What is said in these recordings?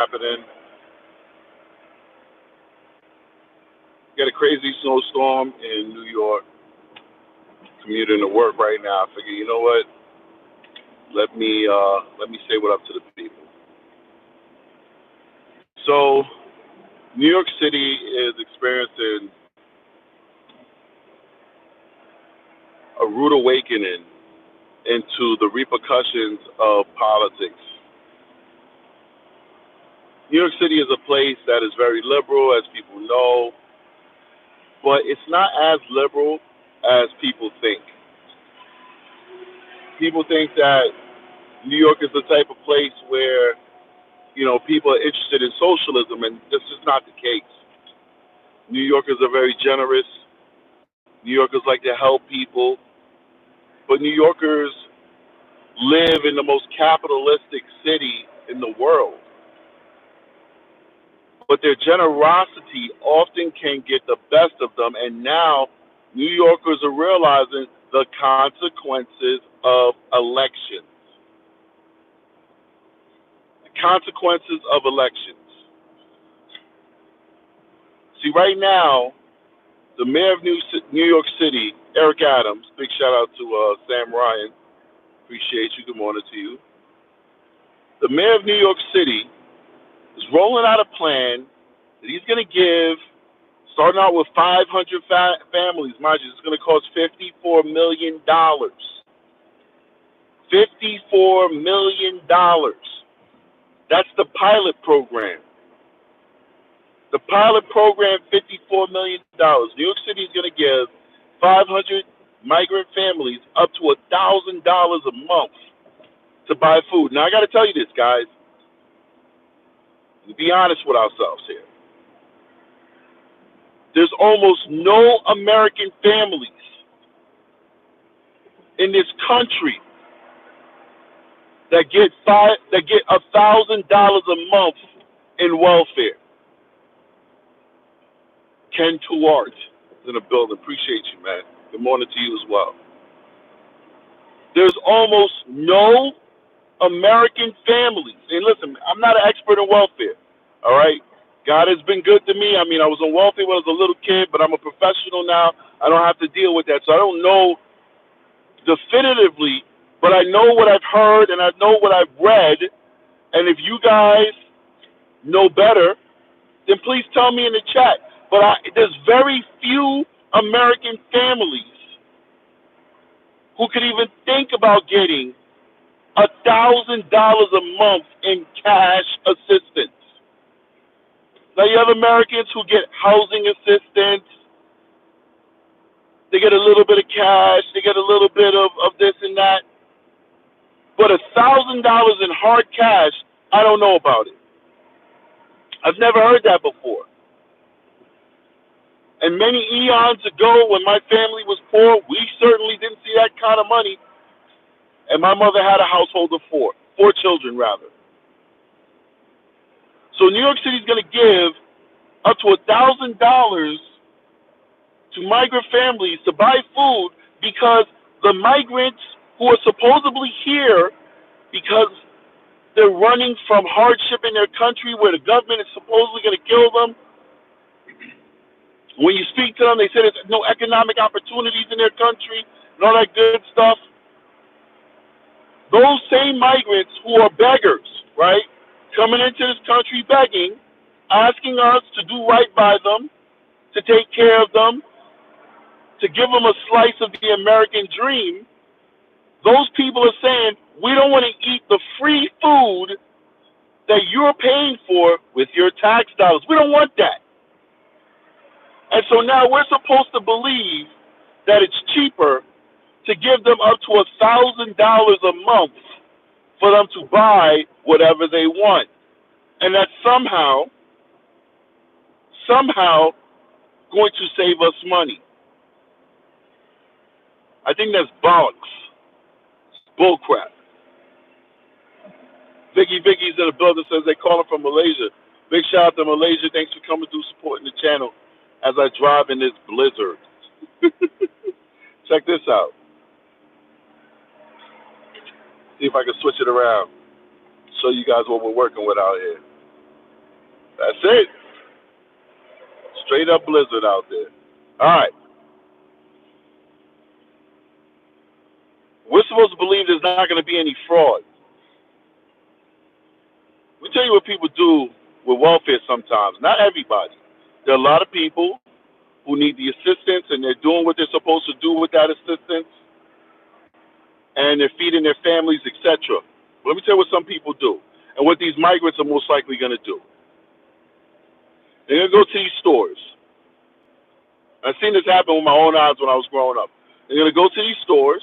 happening. Got a crazy snowstorm in New York. Commuting to work right now. I figure, you know what? Let me say what up to the people. So, New York City is experiencing a rude awakening into the repercussions of politics. New York City is a place that is very liberal, as people know, but it's not as liberal as people think. People think that New York is the type of place where, people are interested in socialism, and this is not the case. New Yorkers are very generous. New Yorkers like to help people, but New Yorkers live in the most capitalistic city in the world. But their generosity often can get the best of them, and now New Yorkers are realizing the consequences of elections. The consequences of elections. See, right now, the mayor of New York City, Eric Adams, big shout out to Sam Ryan, appreciate you, good morning to you. The mayor of New York City is rolling out a plan that he's going to give, starting out with 500 families. Mind you, it's going to cost $54 million. $54 million. That's the pilot program. The pilot program, $54 million. New York City is going to give 500 migrant families up to $1,000 a month to buy food. Now, I got to tell you this, guys. Be honest with ourselves here. There's almost no American families in this country that get $1,000 a month in welfare. Ken Tuart is in the building. Appreciate you, man. Good morning to you as well. There's almost no American families. And listen, I'm not an expert in welfare. All right? God has been good to me. I mean, I was on welfare when I was a little kid, but I'm a professional now. I don't have to deal with that. So I don't know definitively, but I know what I've heard and I know what I've read. And if you guys know better, then please tell me in the chat. But there's very few American families who could even think about getting $1,000 a month in cash assistance. Now you have Americans who get housing assistance. They get a little bit of cash. They get a little bit of this and that. But $1,000 in hard cash, I don't know about it. I've never heard that before. And many eons ago, when my family was poor, we certainly didn't see that kind of money. And my mother had a household of four children rather. So New York City is going to give up to $1,000 to migrant families to buy food because the migrants who are supposedly here because they're running from hardship in their country where the government is supposedly going to kill them. When you speak to them, they say there's no economic opportunities in their country and all that good stuff. Those same migrants who are beggars, right, coming into this country begging, asking us to do right by them, to take care of them, to give them a slice of the American dream, those people are saying, we don't want to eat the free food that you're paying for with your tax dollars. We don't want that. And so now we're supposed to believe that it's cheaper to give them up to $1,000 a month for them to buy whatever they want. And that's somehow going to save us money. I think that's bollocks. It's bullcrap. Vicky's in the building, says they calling from Malaysia. Big shout out to Malaysia. Thanks for coming through supporting the channel as I drive in this blizzard. Check this out. See if I can switch it around. Show you guys what we're working with out here. it. Straight up blizzard out there. All right. We're supposed to believe there's not going to be any fraud. We tell you what people do with welfare sometimes. Not everybody. There are a lot of people who need the assistance, and they're doing what they're supposed to do with that assistance, and they're feeding their families, etc. Let me tell you what some people do, and what these migrants are most likely going to do. They're going to go to these stores. I've seen this happen with my own eyes when I was growing up. They're going to go to these stores.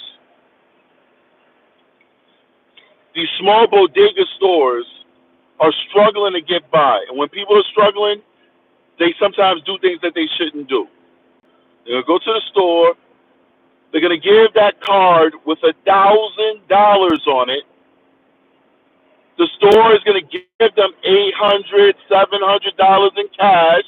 These small bodega stores are struggling to get by, and when people are struggling, they sometimes do things that they shouldn't do. They're going to go to the store. They're going to give that card with $1,000 on it. The store is going to give them $800, $700 in cash.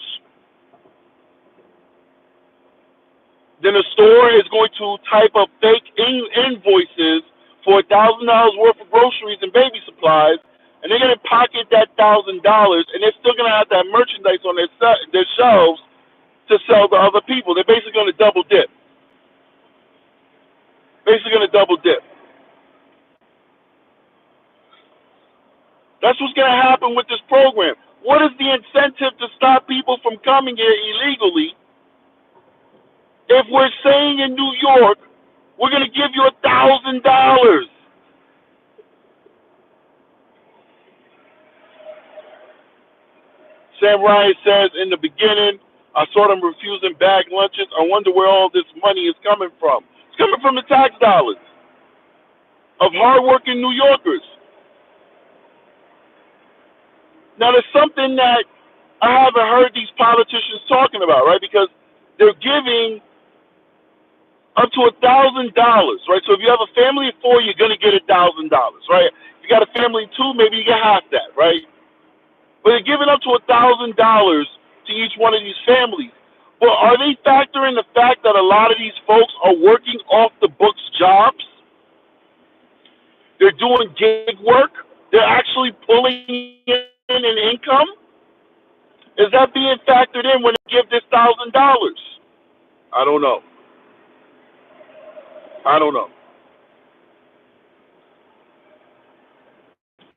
Then the store is going to type up fake invoices for $1,000 worth of groceries and baby supplies, and they're going to pocket that $1,000, and they're still going to have that merchandise on their shelves to sell to other people. They're basically going to double dip. That's what's going to happen with this program. What is the incentive to stop people from coming here illegally if we're saying in New York, we're going to give you $1,000? Sam Ryan says, in the beginning, I saw them refusing bag lunches. I wonder where all this money is coming from. It's coming from the tax dollars of hardworking New Yorkers. Now, there's something that I haven't heard these politicians talking about, right? Because they're giving up to $1,000, right? So if you have a family of 4, you're going to get $1,000, right? If you got a family of 2, maybe you get half that, right? But they're giving up to $1,000 to each one of these families. Well, are they factoring the fact that a lot of these folks are working off the books jobs? They're doing gig work. They're actually pulling in an income. Is that being factored in when they give this $1,000? I don't know.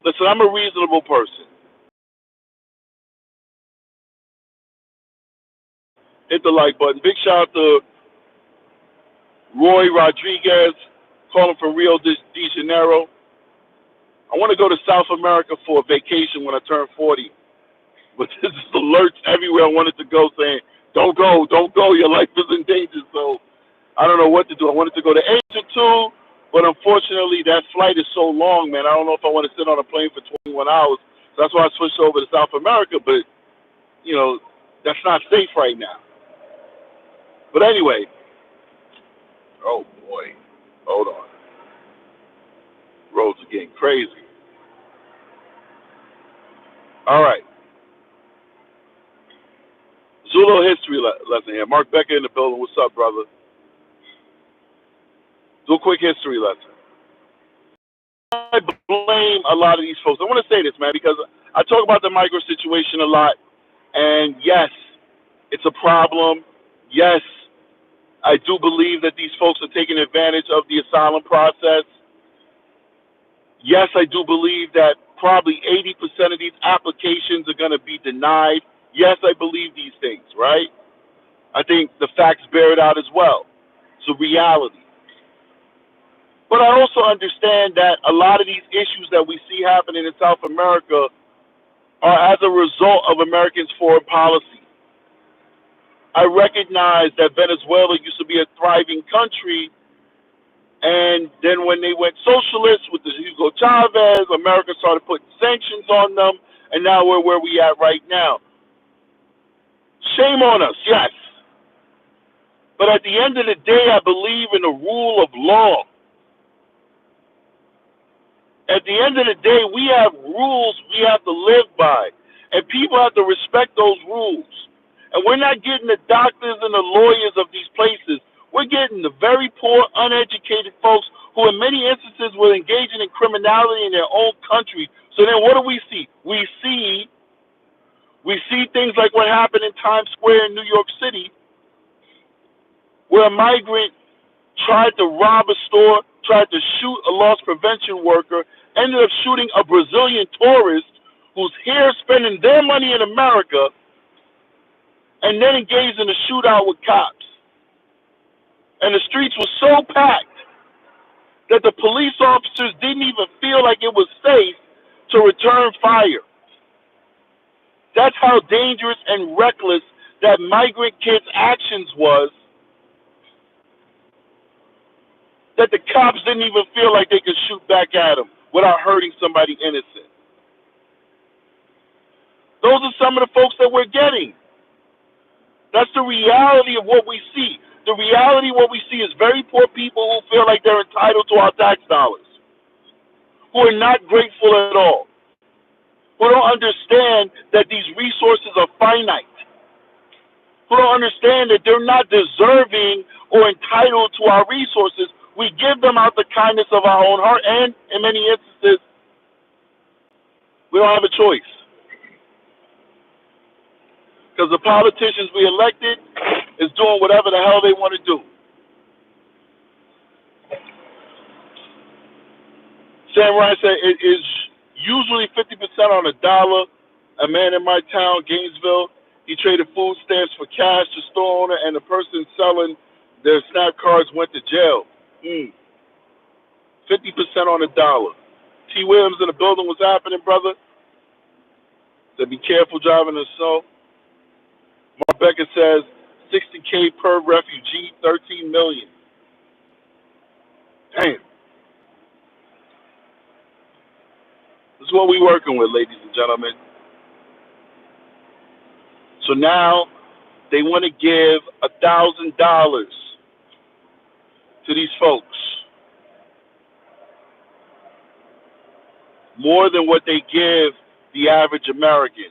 Listen, I'm a reasonable person. Hit the like button. Big shout out to Roy Rodriguez, calling from Rio de Janeiro. I want to go to South America for a vacation when I turn 40. But there's just alerts everywhere I wanted to go saying, don't go, your life is in danger. So I don't know what to do. I wanted to go to Asia too, but unfortunately that flight is so long, man. I don't know if I want to sit on a plane for 21 hours. So that's why I switched over to South America, but, that's not safe right now. But anyway, oh boy, hold on. Roads are getting crazy. All right. Zulu history lesson here. Mark Becker in the building. What's up, brother? Do a quick history lesson. I blame a lot of these folks. I want to say this, man, because I talk about the migrant situation a lot. And yes, it's a problem. Yes, I do believe that these folks are taking advantage of the asylum process. Yes, I do believe that probably 80% of these applications are going to be denied. Yes, I believe these things, right? I think the facts bear it out as well. It's a reality. But I also understand that a lot of these issues that we see happening in South America are as a result of Americans' foreign policy. I recognize that Venezuela used to be a thriving country, and then when they went socialist with the Hugo Chavez, America started putting sanctions on them, and now we're where we at right now. Shame on us, yes. But at the end of the day, I believe in the rule of law. At the end of the day, we have rules we have to live by, and people have to respect those rules. And we're not getting the doctors and the lawyers of these places. We're getting the very poor, uneducated folks who in many instances were engaging in criminality in their own country. So then what do we see? We see We see things like what happened in Times Square in New York City, where a migrant tried to rob a store, tried to shoot a loss prevention worker, ended up shooting a Brazilian tourist who's here spending their money in America, and then engaged in a shootout with cops. And the streets were so packed that the police officers didn't even feel like it was safe to return fire. That's how dangerous and reckless that migrant kid's actions was, that the cops didn't even feel like they could shoot back at him without hurting somebody innocent. Those are some of the folks that we're getting. That's the reality of what we see. The reality of what we see is very poor people who feel like they're entitled to our tax dollars, who are not grateful at all, who don't understand that these resources are finite, who don't understand that they're not deserving or entitled to our resources. We give them out the kindness of our own heart, and in many instances, we don't have a choice. Because the politicians we elected is doing whatever the hell they want to do. Sam Ryan said it is usually 50% on a dollar. A man in my town, Gainesville, he traded food stamps for cash. The store owner and the person selling their SNAP cards went to jail. 50% on a dollar. T. Williams in the building. What's happening, brother? Said be careful driving in the snow. Mark Becker says $60K per refugee, $13 million. Damn. This is what we're working with, ladies and gentlemen. So now they want to give $1,000 to these folks, more than what they give the average American.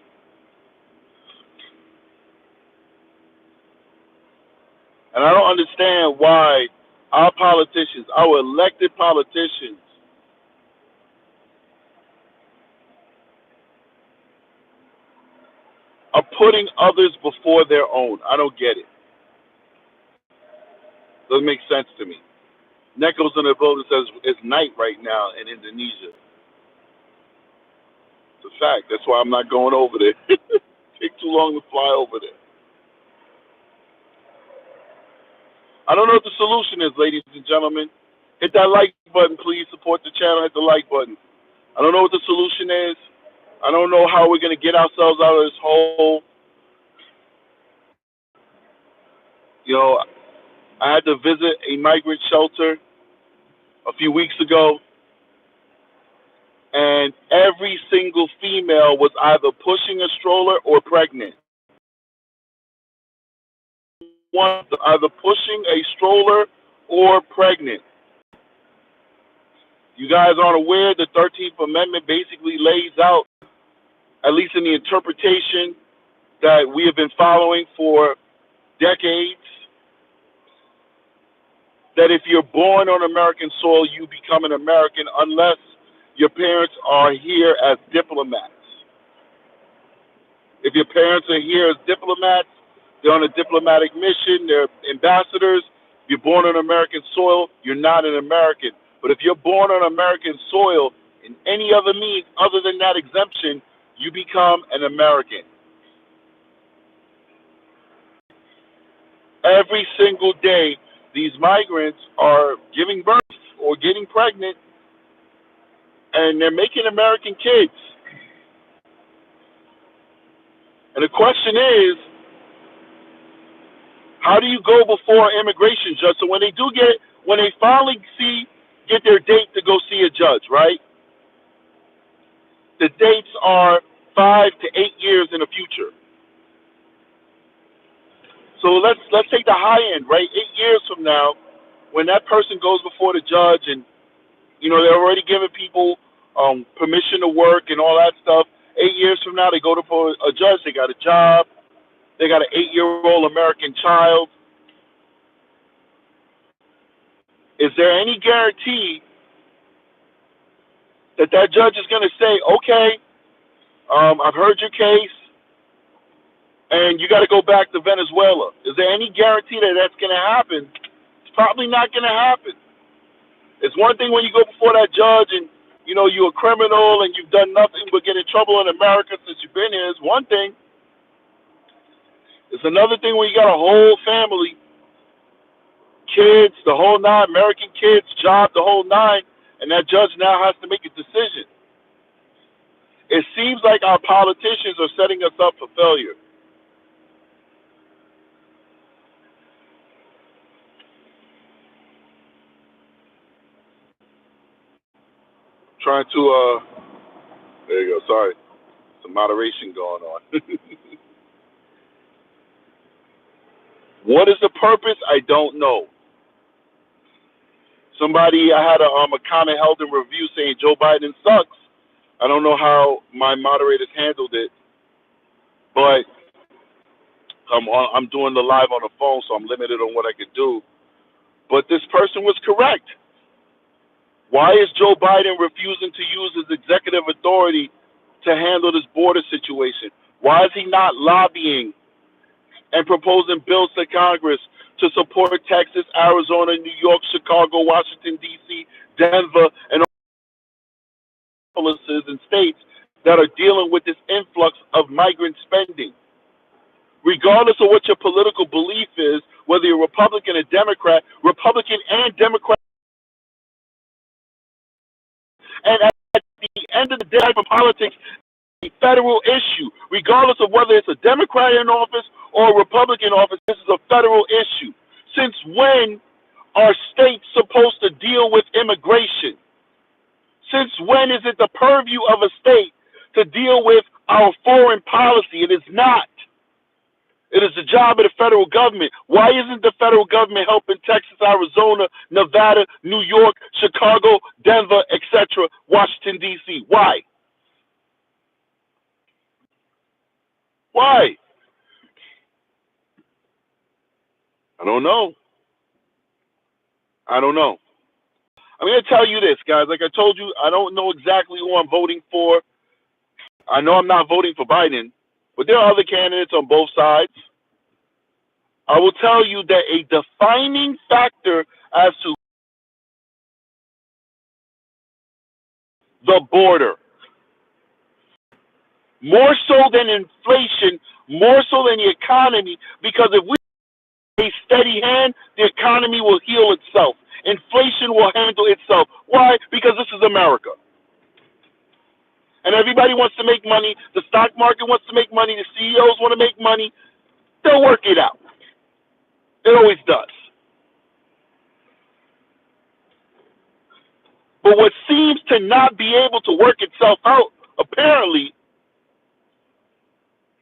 And I don't understand why our politicians, our elected politicians, are putting others before their own. I don't get it. Doesn't make sense to me. Neko's in the building says it's night right now in Indonesia. It's a fact. That's why I'm not going over there. Take too long to fly over there. I don't know what the solution is, ladies and gentlemen. Hit that like button, please. Support the channel. Hit the like button. I don't know what the solution is. I don't know how we're going to get ourselves out of this hole. You know, I had to visit a migrant shelter a few weeks ago, and every single female was either pushing a stroller or pregnant. One either pushing a stroller or pregnant. You guys aren't aware the 13th Amendment basically lays out, at least in the interpretation that we have been following for decades, that if you're born on American soil, you become an American unless your parents are here as diplomats. If your parents are here as diplomats, they're on a diplomatic mission, they're ambassadors. If you're born on American soil, you're not an American. But if you're born on American soil in any other means other than that exemption, you become an American. Every single day, these migrants are giving birth or getting pregnant, and they're making American kids. And the question is, how do you go before an immigration judge? So when they finally get their date to go see a judge, right? The dates are 5 to 8 years in the future. So let's take the high end, right? 8 years from now, when that person goes before the judge, and they're already giving people permission to work and all that stuff. 8 years from now, they go to a judge. They got a job. They got an 8-year-old American child. Is there any guarantee that judge is going to say, okay, I've heard your case. and you got to go back to Venezuela. Is there any guarantee that that's going to happen? It's probably not going to happen. It's one thing when you go before that judge and you're a criminal and you've done nothing but get in trouble in America since you've been here. It's one thing. It's another thing when you got a whole family, kids, the whole nine, American kids, job, the whole nine, and that judge now has to make a decision. It seems like our politicians are setting us up for failure. Trying to, there you go, sorry, some moderation going on. What is the purpose? I don't know. I had a comment held in review saying Joe Biden sucks. I don't know how my moderators handled it, but I'm doing the live on the phone, so I'm limited on what I could do. But this person was correct. Why is Joe Biden refusing to use his executive authority to handle this border situation? Why is he not lobbying and proposing bills to Congress to support Texas, Arizona, New York, Chicago, Washington, D.C., Denver, and all and states that are dealing with this influx of migrant spending? Regardless of what your political belief is, whether you're Republican or Democrat, Republican and Democrat, and at the end of the day, for politics, a federal issue. Regardless of whether it's a Democrat in office or a Republican office, this is a federal issue. Since when are states supposed to deal with immigration? Since when is it the purview of a state to deal with our foreign policy? It is not. It is the job of the federal government. Why isn't the federal government helping Texas, Arizona, Nevada, New York, Chicago, Denver, etc., Washington, D.C.? Why? Why? I don't know. I'm going to tell you this, guys. Like I told you, I don't know exactly who I'm voting for. I know I'm not voting for Biden, but there are other candidates on both sides. I will tell you that a defining factor as to the border, more so than inflation, more so than the economy, because if we have a steady hand, the economy will heal itself. Inflation will handle itself. Why? Because this is America. And everybody wants to make money. The stock market wants to make money. The CEOs want to make money. They'll work it out. It always does. But what seems to not be able to work itself out, apparently,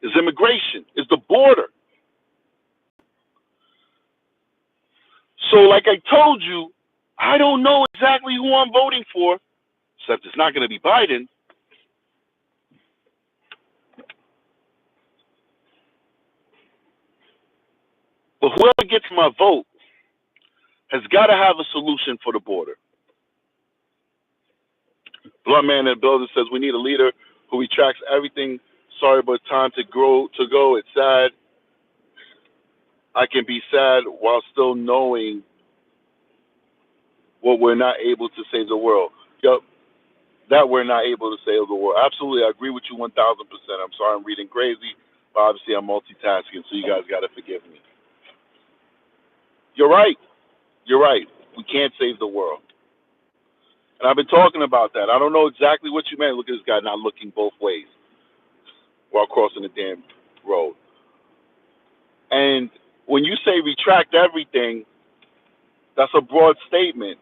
is immigration, is the border. So like I told you, I don't know exactly who I'm voting for, except it's not going to be Biden. But whoever gets my vote has got to have a solution for the border. Blunt Man in the building says we need a leader who retracts everything. Sorry, but time to go. It's sad. I can be sad while still knowing what we're not able to save the world. Yep, that we're not able to save the world. Absolutely, I agree with you 1,000%. I'm sorry I'm reading crazy, but obviously I'm multitasking, so you guys got to forgive me. You're right. You're right. We can't save the world. And I've been talking about that. I don't know exactly what you meant. Look at this guy not looking both ways while crossing the damn road. And when you say retract everything, that's a broad statement.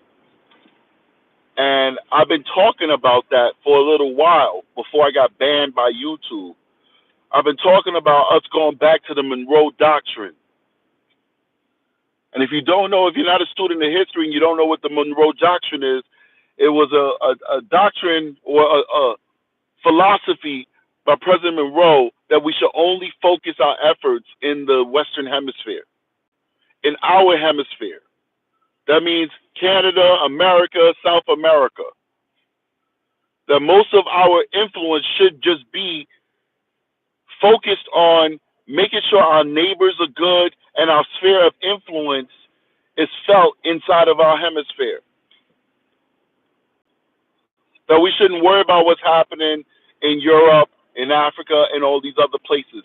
And I've been talking about that for a little while before I got banned by YouTube. I've been talking about us going back to the Monroe Doctrine. And if you don't know, if you're not a student of history and you don't know what the Monroe Doctrine is, it was a doctrine or a philosophy by President Monroe that we should only focus our efforts in the Western Hemisphere, in our hemisphere. That means Canada, America, South America. That most of our influence should just be focused on making sure our neighbors are good and our sphere of influence is felt inside of our hemisphere. That we shouldn't worry about what's happening in Europe, in Africa, and all these other places.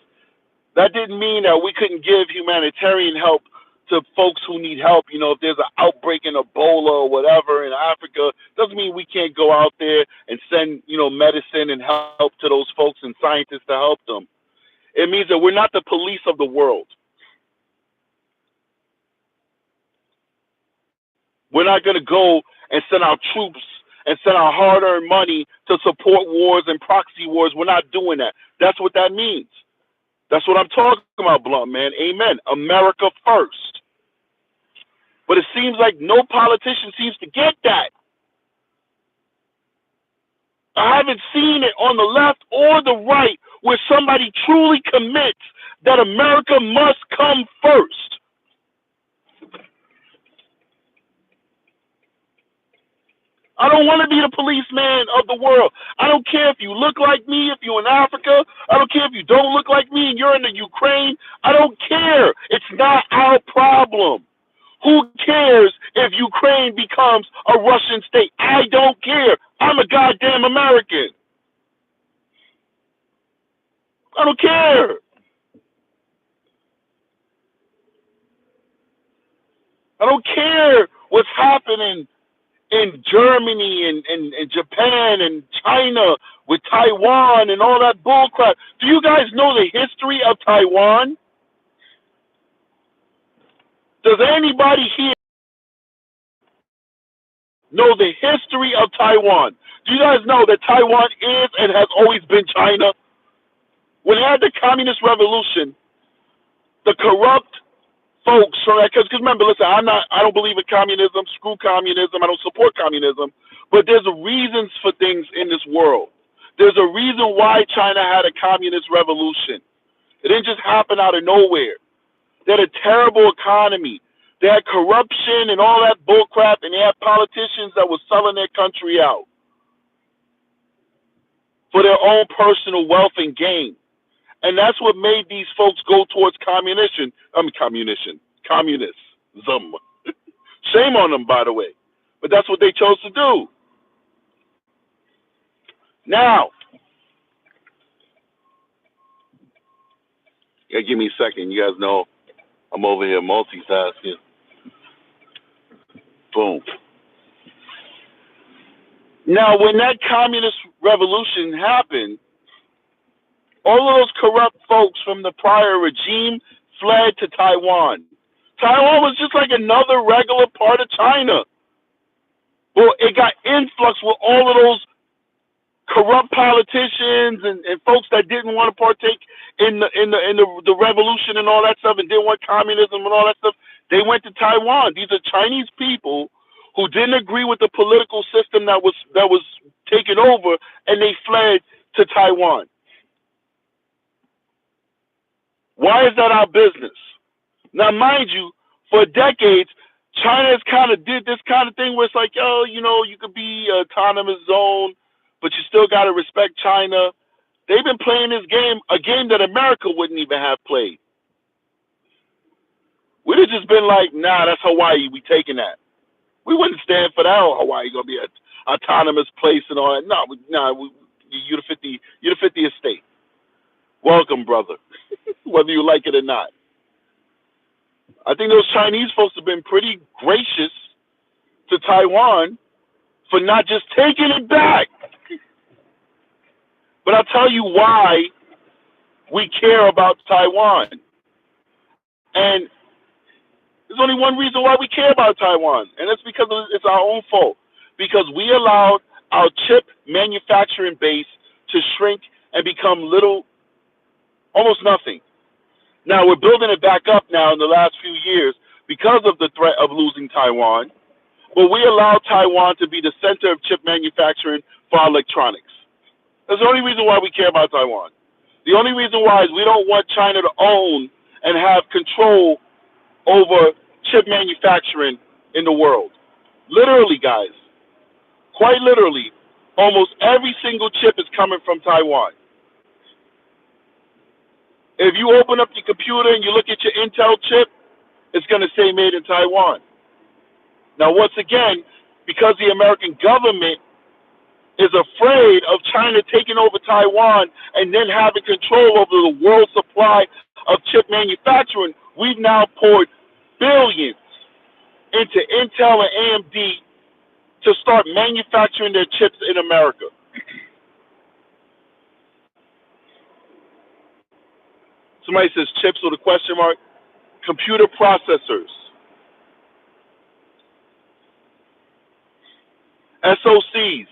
That didn't mean that we couldn't give humanitarian help to folks who need help. You know, if there's an outbreak in Ebola or whatever in Africa, doesn't mean we can't go out there and send, medicine and help to those folks and scientists to help them. It means that we're not the police of the world. We're not going to go and send our troops and send our hard-earned money to support wars and proxy wars. We're not doing that. That's what that means. That's what I'm talking about, Blunt, man. Amen. America first. But it seems like no politician seems to get that. I haven't seen it on the left or the right where somebody truly commits that America must come first. I don't want to be the policeman of the world. I don't care if you look like me, if you're in Africa. I don't care if you don't look like me and you're in the Ukraine. I don't care. It's not our problem. Who cares if Ukraine becomes a Russian state? I don't care. I'm a goddamn American. I don't care. I don't care what's happening in Germany and Japan and China with Taiwan and all that bullcrap. Do you guys know the history of Taiwan? Does anybody here know the history of Taiwan? Do you guys know that Taiwan is and has always been China? When they had the communist revolution, the corrupt folks, because remember, listen, I don't believe in communism. Screw communism. I don't support communism. But there's reasons for things in this world. There's a reason why China had a communist revolution. It didn't just happen out of nowhere. They had a terrible economy. They had corruption and all that bullcrap, and they had politicians that were selling their country out for their own personal wealth and gain. And that's what made these folks go towards communism. Shame on them, by the way. But that's what they chose to do. Now, give me a second. You guys know I'm over here multitasking. Boom. Now, when that communist revolution happened, all of those corrupt folks from the prior regime fled to Taiwan. Taiwan was just like another regular part of China. Well, it got influx with all of those corrupt politicians and folks that didn't want to partake in the revolution and all that stuff and didn't want communism and all that stuff. They went to Taiwan. These are Chinese people who didn't agree with the political system that was taken over, and they fled to Taiwan. Why is that our business? Now, mind you, for decades, China has kind of did this kind of thing where it's like, you could be an autonomous zone, but you still got to respect China. They've been playing this game, a game that America wouldn't even have played. We'd have just been like, nah, that's Hawaii. We taking that. We wouldn't stand for that. Oh, Hawaii gonna be an autonomous place and all that. No, you'd have fit the estate. Welcome, brother. Whether you like it or not. I think those Chinese folks have been pretty gracious to Taiwan for not just taking it back. But I'll tell you why we care about Taiwan. And there's only one reason why we care about Taiwan, and it's because it's our own fault. Because we allowed our chip manufacturing base to shrink and become almost nothing. Now, we're building it back up now in the last few years because of the threat of losing Taiwan. But we allowed Taiwan to be the center of chip manufacturing for our electronics. That's the only reason why we care about Taiwan. The only reason why is we don't want China to own and have control over chip manufacturing in the world. Literally, guys, quite literally, almost every single chip is coming from Taiwan. If you open up your computer and you look at your Intel chip, it's going to say made in Taiwan. Now, once again, because the American government is afraid of China taking over Taiwan and then having control over the world supply of chip manufacturing, we've now poured billions into Intel and AMD to start manufacturing their chips in America. Somebody says chips with a question mark. Computer processors. SOCs.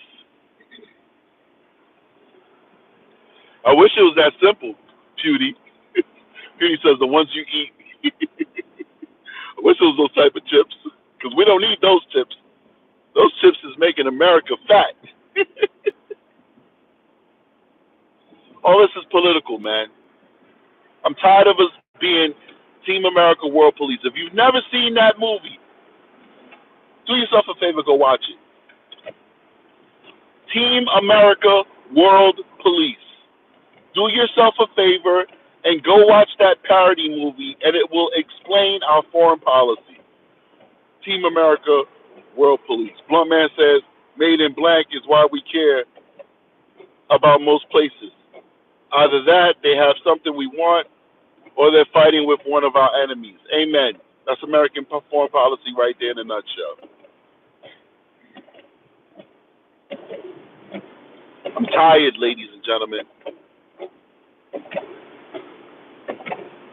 I wish it was that simple, Pewdie. Pewdie says the ones you eat. I wish it was those type of chips, because we don't need those chips. Those chips is making America fat. All this is political, man. I'm tired of us being Team America World Police. If you've never seen that movie, do yourself a favor, go watch it. Team America World Police. Do yourself a favor and go watch that parody movie, and it will explain our foreign policy. Team America World Police. Blunt Man says, made in blank is why we care about most places. Either that, they have something we want, or they're fighting with one of our enemies. Amen. That's American foreign policy right there in a nutshell. I'm tired, ladies and gentlemen.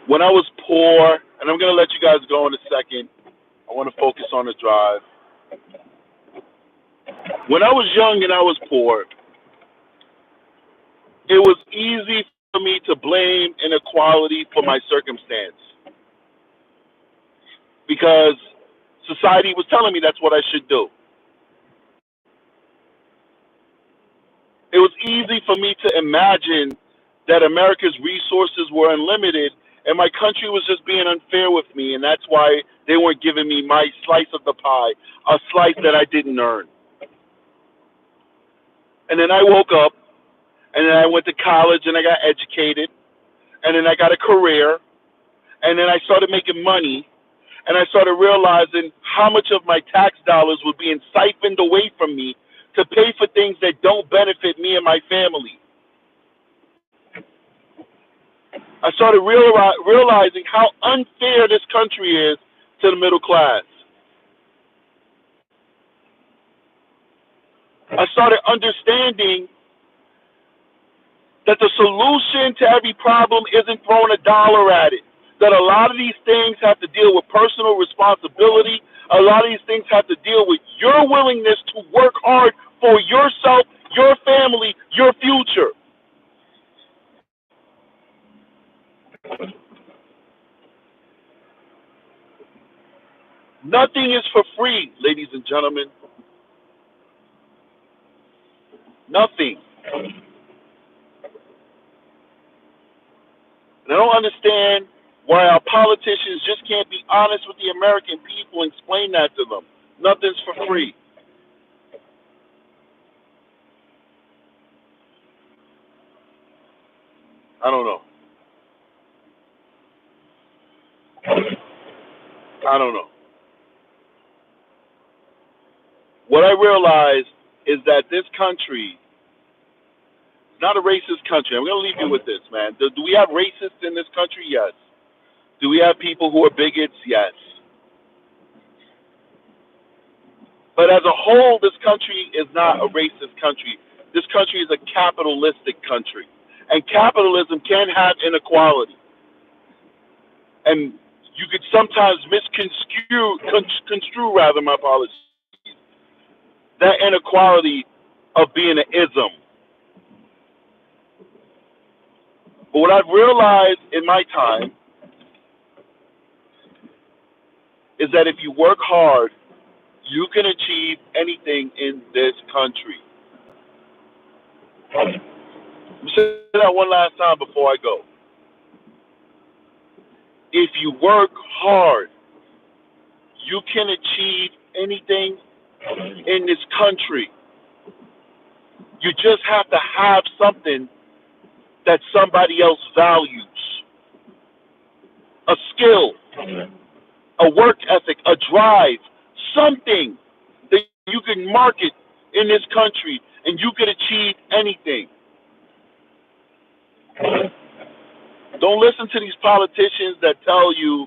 When I was poor, and I'm going to let you guys go in a second, I want to focus on the drive. When I was young and I was poor, it was easy for me to blame inequality for my circumstance, because society was telling me that's what I should do. It was easy for me to imagine that America's resources were unlimited and my country was just being unfair with me, and that's why they weren't giving me my slice of the pie, a slice that I didn't earn. And then I woke up, and then I went to college, and I got educated, and then I got a career, and then I started making money, and I started realizing how much of my tax dollars were being siphoned away from me to pay for things that don't benefit me and my family. I started realizing how unfair this country is to the middle class. I started understanding that the solution to every problem isn't throwing $1 at it. That a lot of these things have to deal with personal responsibility. A lot of these things have to deal with your willingness to work hard for yourself, your family, your future. Nothing is for free, ladies and gentlemen. Nothing. And I don't understand why our politicians just can't be honest with the American people and explain that to them. Nothing's for free. I don't know. I don't know. What I realized is that this country is not a racist country. I'm going to leave you with this, man. Do we have racists in this country? Yes. Do we have people who are bigots? Yes. But as a whole, this country is not a racist country. This country is a capitalistic country. And capitalism can have inequality. And you could sometimes construe my apologies, that inequality of being an ism. But what I've realized in my time is that if you work hard, you can achieve anything in this country. Let me say that one last time before I go. If you work hard, you can achieve anything in this country. You just have to have something that somebody else values. a skill, a work ethic, a drive, something that you can market in this country and you could achieve anything. Don't listen to these politicians that tell you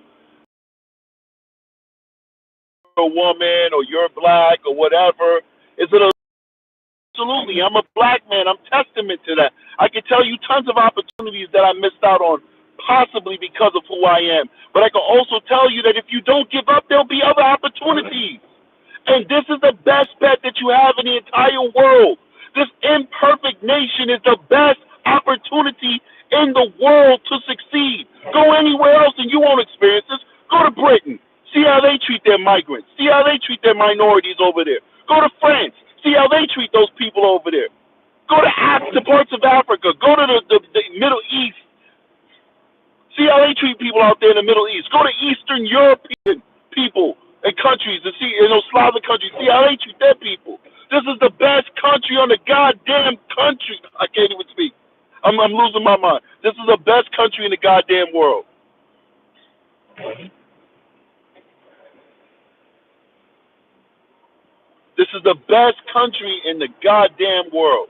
you're a woman or you're black or whatever. Is it a Absolutely. I'm a black man. I'm testament to that. I can tell you tons of opportunities that I missed out on, possibly because of who I am. But I can also tell you that if you don't give up, there'll be other opportunities. And this is the best bet that you have in the entire world. This imperfect nation is the best opportunity in the world to succeed. Go anywhere else and you won't experience this. Go to Britain. See how they treat their migrants. See how they treat their minorities over there. Go to France. See how they treat those people over there. Go to parts of Africa. Go to the Middle East. See how they treat people out there in the Middle East. Go to Eastern European people and countries and see in those Slavic countries. See how they treat their people. This is the best country on the goddamn country. I can't even speak. I'm losing my mind. This is the best country in the goddamn world. This is the best country in the goddamn world.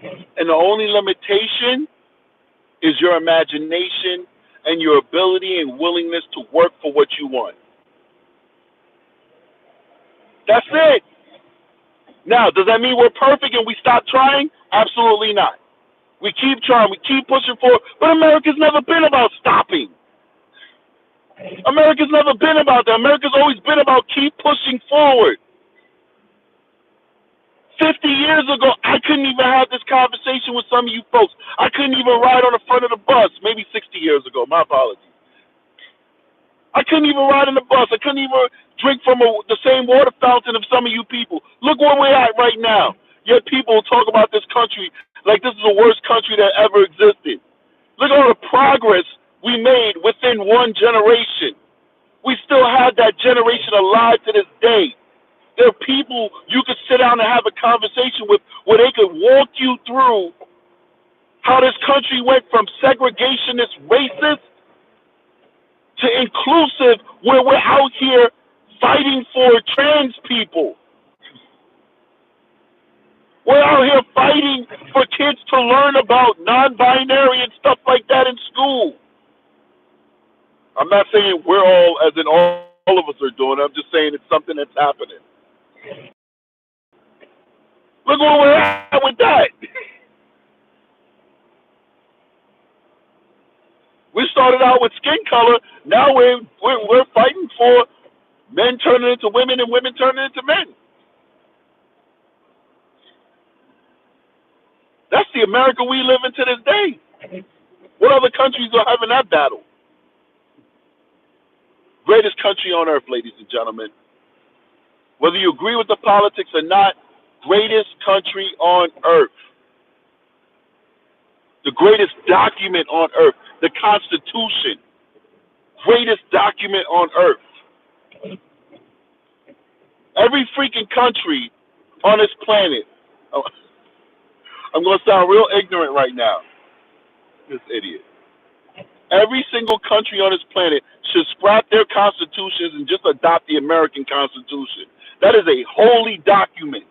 And the only limitation is your imagination and your ability and willingness to work for what you want. That's it. Now, does that mean we're perfect and we stop trying? Absolutely not. We keep trying, we keep pushing forward, but America's never been about stopping. America's never been about that. America's always been about keep pushing forward. 50 years ago, I couldn't even have this conversation with some of you folks. I couldn't even ride on the front of the bus. Maybe 60 years ago. My apologies. I couldn't even ride on the bus. I couldn't even drink from the same water fountain of some of you people. Look where we're at right now. Yet people talk about this country like this is the worst country that ever existed. Look at all the progress we made within one generation. We still have that generation alive to this day. There are people you could sit down and have a conversation with where they could walk you through how this country went from segregationist, racist, to inclusive, where we're out here fighting for trans people. We're out here fighting for kids to learn about non-binary and stuff like that in school. I'm not saying we're all, as in all of us are doing it. I'm just saying it's something that's happening. Look where we're at with that. We started out with skin color. Now we're fighting for men turning into women and women turning into men. That's the America we live in to this day. What other countries are having that battle? Greatest country on earth, ladies and gentlemen. Whether you agree with the politics or not, greatest country on earth. The greatest document on earth, the Constitution. Greatest document on earth. Every freaking country on this planet. I'm going to sound real ignorant right now. This idiot. Every single country on this planet should scrap their constitutions and just adopt the American Constitution. That is a holy document.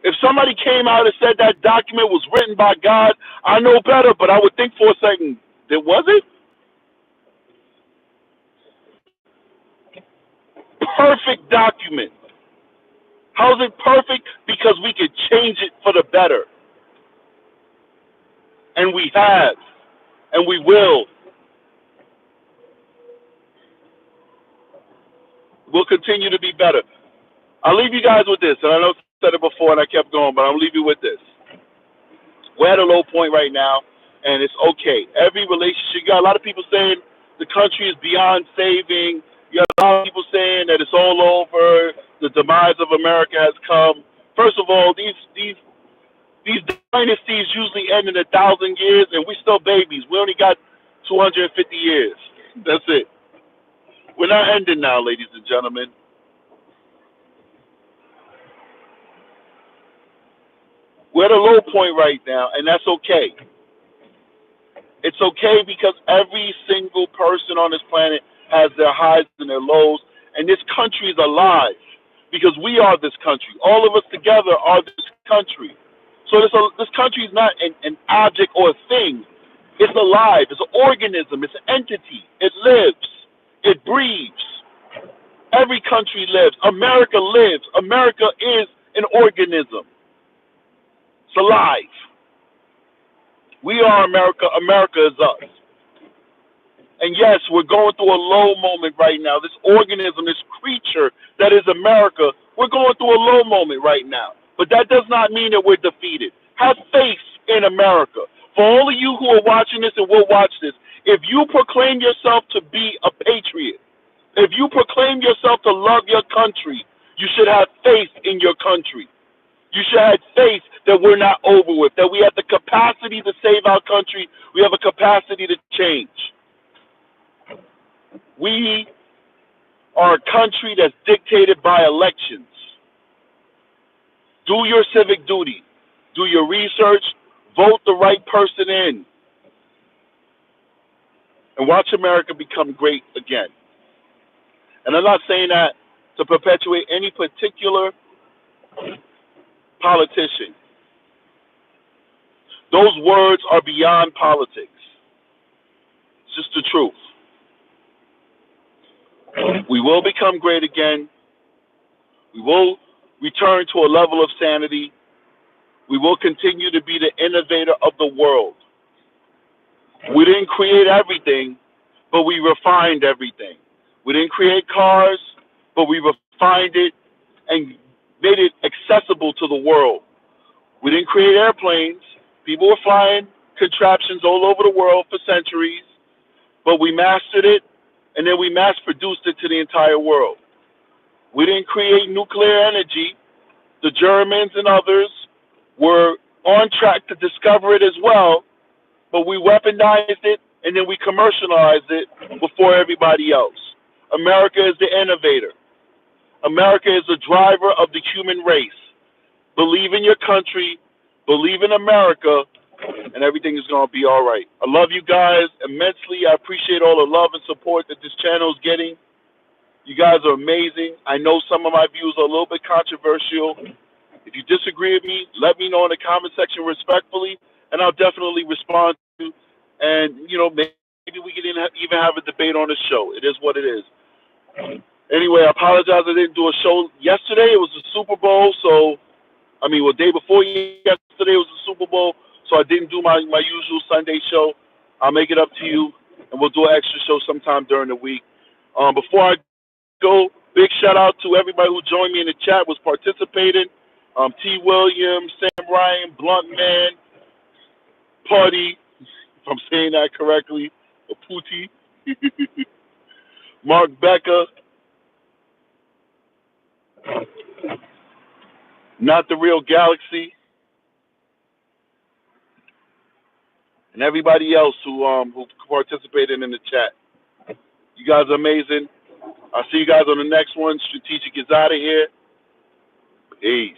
If somebody came out and said that document was written by God, I know better, but I would think for a second, was it? Perfect document. How is it perfect? Because we could change it for the better. And we have. And we will. We'll continue to be better. I'll leave you guys with this. And I know I said it before and I kept going, but I'll leave you with this. We're at a low point right now, and it's okay. Every relationship, you got a lot of people saying the country is beyond saving. You got a lot of people saying that it's all over. The demise of America has come. First of all, these dynasties usually end in 1,000 years, and we're still babies. We only got 250 years. That's it. We're not ending now, ladies and gentlemen. We're at a low point right now, and that's okay. It's okay because every single person on this planet has their highs and their lows, and this country is alive because we are this country. All of us together are this country. So this country is not an object or a thing. It's alive. It's an organism. It's an entity. It lives. It breathes. Every country lives. America lives. America is an organism. It's alive. We are America. America is us. And yes, we're going through a low moment right now. This organism, this creature that is America, we're going through a low moment right now. But that does not mean that we're defeated. Have faith in America. For all of you who are watching this and will watch this, if you proclaim yourself to be a patriot, if you proclaim yourself to love your country, you should have faith in your country. You should have faith that we're not over with, that we have the capacity to save our country. We have a capacity to change. We are a country that's dictated by elections. Do your civic duty. Do your research. Vote the right person in. And watch America become great again. And I'm not saying that to perpetuate any particular politician. Those words are beyond politics. It's just the truth. We will become great again. We will return to a level of sanity. We will continue to be the innovator of the world. We didn't create everything, but we refined everything. We didn't create cars, but we refined it and made it accessible to the world. We didn't create airplanes. People were flying contraptions all over the world for centuries, but we mastered it, and then we mass-produced it to the entire world. We didn't create nuclear energy. The Germans and others were on track to discover it as well, but we weaponized it, and then we commercialized it before everybody else. America is the innovator. America is the driver of the human race. Believe in your country, believe in America, and everything is going to be all right. I love you guys immensely. I appreciate all the love and support that this channel is getting. You guys are amazing. I know some of my views are a little bit controversial. If you disagree with me, let me know in the comment section respectfully, and I'll definitely respond to you. And, you know, maybe we can even have a debate on the show. It is what it is. Anyway, I apologize I didn't do a show yesterday. It was the Super Bowl, so, day before yesterday was the Super Bowl, so I didn't do my usual Sunday show. I'll make it up to you, and we'll do an extra show sometime during the week. Before I go, big shout out to everybody who joined me in the chat, was participating. T. Williams, Sam Ryan, Blunt Man, Putty, if I'm saying that correctly, or Pooty, Mark Becker, Not the Real Galaxy, and everybody else who participated in the chat. You guys are amazing. I'll see you guys on the next one. Strategic is out of here. Peace.